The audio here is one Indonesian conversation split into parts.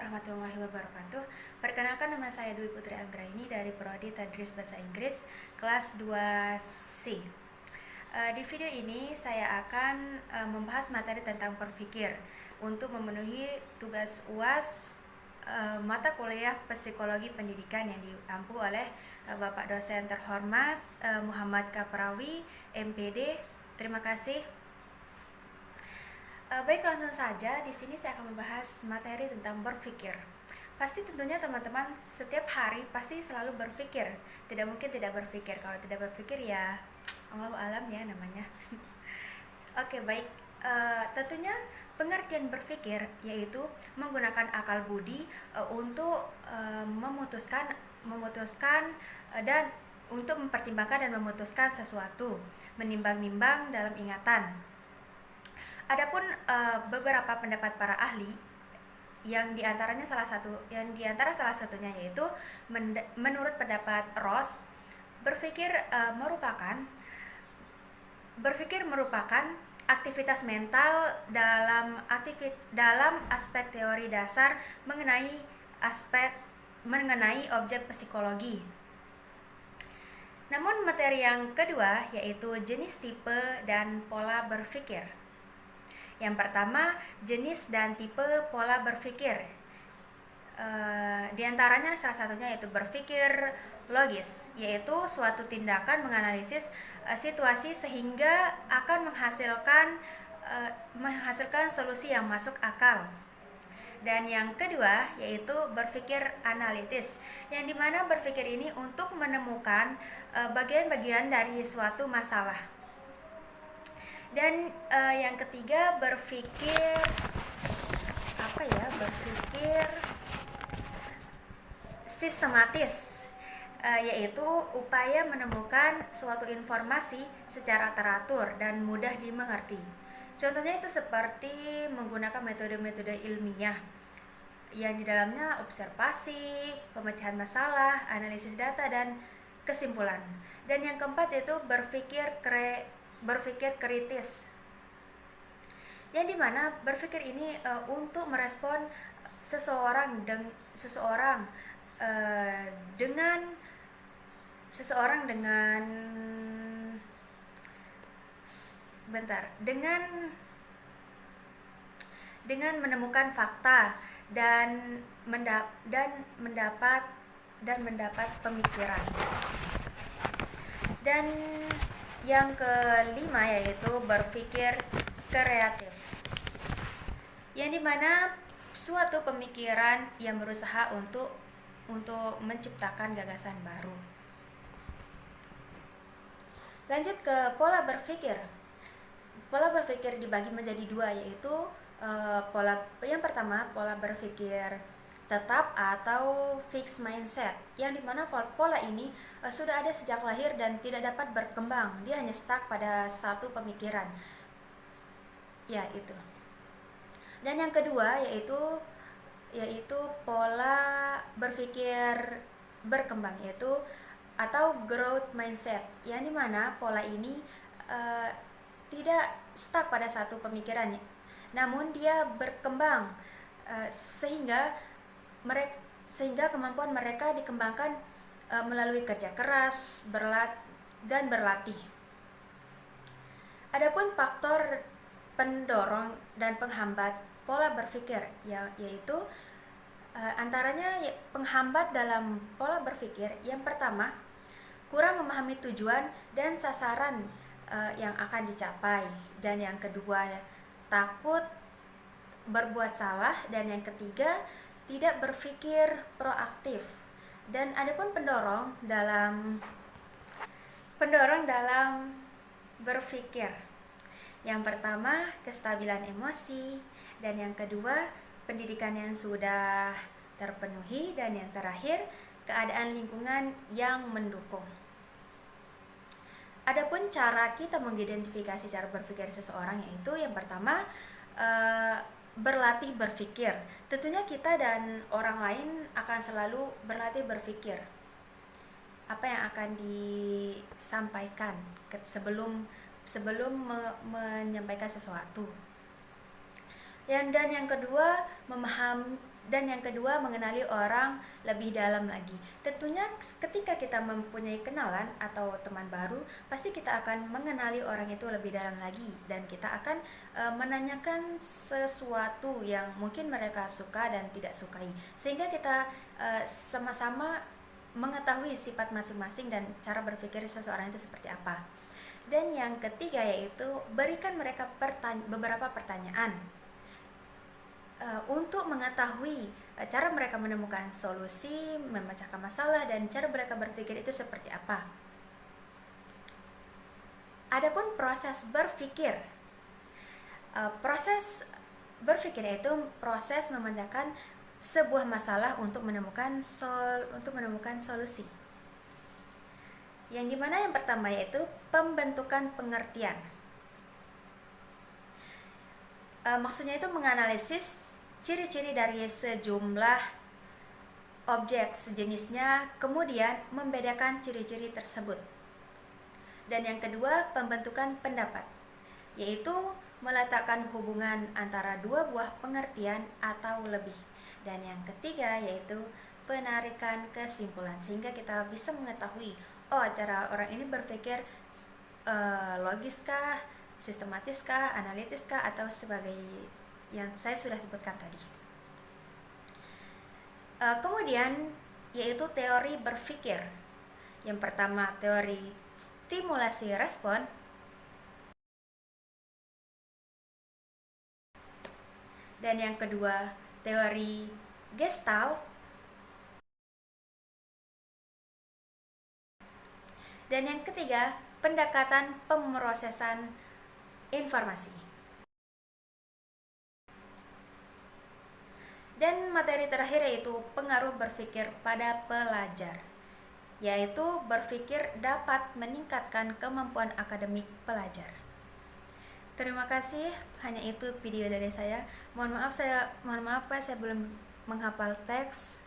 warahmatullahi wabarakatuh. Perkenalkan, nama saya Dwi Putri Anggraini dari Prodi Tadris Bahasa Inggris kelas 2C. Di video ini saya akan membahas materi tentang berpikir untuk memenuhi tugas UAS mata kuliah Psikologi Pendidikan yang diampu oleh Bapak dosen terhormat Muhammad Kaprawi, MPD. Terima kasih. Baik, langsung saja. Di sini saya akan membahas materi tentang berpikir. Pasti tentunya teman-teman setiap hari pasti selalu berpikir. Tidak mungkin tidak berpikir. Kalau tidak berpikir ya Allahu alam ya namanya. Oke, baik. Tentunya pengertian berpikir yaitu menggunakan akal budi untuk memutuskan dan untuk mempertimbangkan dan memutuskan sesuatu, menimbang-nimbang dalam ingatan. Adapun beberapa pendapat para ahli yang diantara salah satunya yaitu menurut pendapat Ross, berpikir merupakan aktivitas mental dalam aspek teori dasar mengenai objek psikologi. Namun materi yang kedua yaitu jenis, tipe, dan pola berpikir. Yang pertama, jenis dan tipe pola berpikir. Di antaranya salah satunya yaitu berpikir logis, yaitu suatu tindakan menganalisis situasi sehingga akan menghasilkan solusi yang masuk akal. Dan yang kedua yaitu berpikir analitis, yang dimana berpikir ini untuk menemukan bagian-bagian dari suatu masalah. Dan yang ketiga berpikir sistematis, yaitu upaya menemukan suatu informasi secara teratur dan mudah dimengerti. Contohnya itu seperti menggunakan metode-metode ilmiah yang di dalamnya observasi, pemecahan masalah, analisis data, dan kesimpulan. Dan yang keempat itu berpikir kritis, yang dimana berpikir ini untuk merespon seseorang dengan menemukan fakta dan mendapat pemikiran. Dan yang kelima yaitu berpikir kreatif, yang dimana suatu pemikiran yang berusaha untuk menciptakan gagasan baru. Lanjut ke pola berpikir. Pola berpikir dibagi menjadi dua, yaitu yang pertama pola berpikir tetap atau fixed mindset, yang dimana pola ini sudah ada sejak lahir dan tidak dapat berkembang. Dia hanya stuck pada satu pemikiran, ya itu. Dan yang kedua yaitu pola berpikir berkembang, yaitu atau growth mindset, yang dimana pola ini tidak stuck pada satu pemikiran, namun dia berkembang sehingga kemampuan mereka dikembangkan melalui kerja keras, berlatih. Adapun faktor pendorong dan penghambat pola berpikir yaitu antaranya penghambat dalam pola berpikir. Yang pertama, kurang memahami tujuan dan sasaran yang akan dicapai. Dan yang kedua, takut berbuat salah. Dan yang ketiga, tidak berpikir proaktif. Dan adapun pendorong dalam berpikir, yang pertama kestabilan emosi, dan yang kedua pendidikan yang sudah terpenuhi, dan yang terakhir keadaan lingkungan yang mendukung. Adapun cara kita mengidentifikasi cara berpikir seseorang, yaitu yang pertama berlatih berpikir. Tentunya kita dan orang lain akan selalu berlatih berpikir apa yang akan disampaikan sebelum menyampaikan sesuatu. Dan yang kedua, Dan yang kedua, mengenali orang lebih dalam lagi. Tentunya ketika kita mempunyai kenalan atau teman baru, pasti kita akan mengenali orang itu lebih dalam lagi, dan kita akan menanyakan sesuatu yang mungkin mereka suka dan tidak sukai, sehingga kita sama-sama mengetahui sifat masing-masing dan cara berpikir seseorang itu seperti apa. Dan yang ketiga yaitu berikan mereka beberapa pertanyaan untuk mengetahui cara mereka menemukan solusi, memecahkan masalah, dan cara mereka berpikir itu seperti apa. Adapun proses berpikir, proses berpikir itu proses memecahkan sebuah masalah untuk menemukan solusi. Yang dimana yang pertama yaitu pembentukan pengertian. Maksudnya itu menganalisis ciri-ciri dari sejumlah objek sejenisnya, kemudian membedakan ciri-ciri tersebut. Dan yang kedua, pembentukan pendapat, yaitu meletakkan hubungan antara dua buah pengertian atau lebih. Dan yang ketiga yaitu penarikan kesimpulan, sehingga kita bisa mengetahui, oh, cara orang ini berpikir logiskah, sistematiskah, analitiskah, atau sebagai yang saya sudah sebutkan tadi. Kemudian yaitu teori berpikir. Yang pertama, teori stimulasi respon. Dan yang kedua, teori Gestalt. Dan yang ketiga, pendekatan pemrosesan informasi. Dan materi terakhir yaitu pengaruh berpikir pada pelajar, yaitu berpikir dapat meningkatkan kemampuan akademik pelajar. Terima kasih, hanya itu video dari saya. Mohon maaf Pak, saya belum menghafal teks.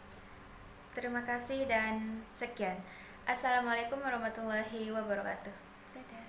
Terima kasih dan sekian. Assalamualaikum warahmatullahi wabarakatuh. Dadah.